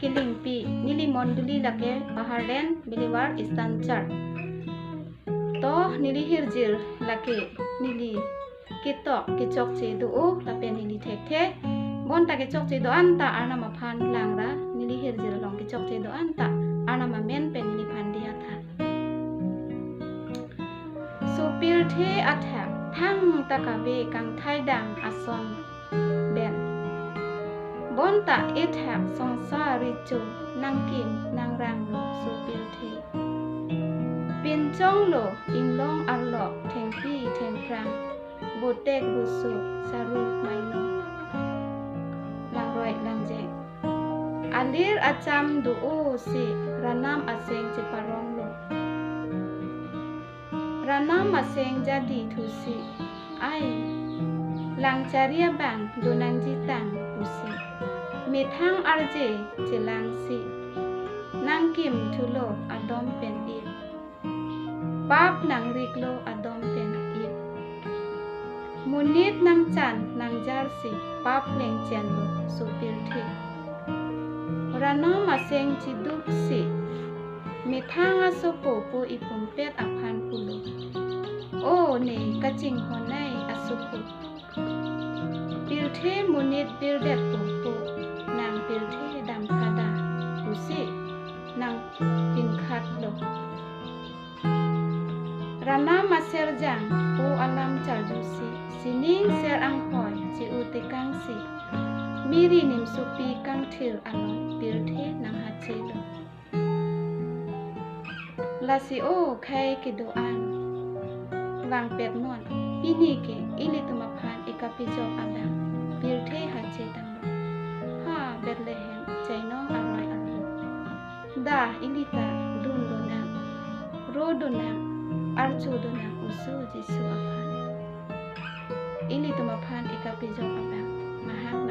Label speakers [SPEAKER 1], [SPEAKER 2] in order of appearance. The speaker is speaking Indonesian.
[SPEAKER 1] kiling pi nili monduli lake paharden biliwar istanchar to nili hirjir lake nili kitok kicok ce do lape nili thek bon ta kicok ce do anta arna maphan langra nili hirjir long kicok ce do anta arna mamen pe nili pandia tha so pir the athak thang takabe kang thaidang ason ben bonta ithak songsari chu nangkim nangrang lo so pir the pin chong lo inglong arlo thengpi thengprang botek busu saru maino langroi langje alir acham du o si ranam aseng ceparong lo ranam aseng jadi thusi ai langcaria bang dunang jitang usi mithang arje jelangsi nangkim thulo adom pen ip pap nang riklo adom pen ip munit nang chan nang jarsi pap leng chen lo supir the rano maseng chiduk si mithang asopo po ipum pet aphan pulo o ne kaching honai asupu pilthe munit bildet po nang pilthe dam khada usi nang pinkhat lo rana maser jang o alam charjusi sining ser ang hoy ci utikang si miri nim supi kang thir alon pilthe nang hache lo lasi o khai ki doan wang pet non pini ke ili tumaphan ikapijok abang pilthe hache tang lo ha Bethlehem chainong aroi allo da ilita dun dona ro dona archu dona usu jisu aphan ili tumaphan ikapijok abang mahang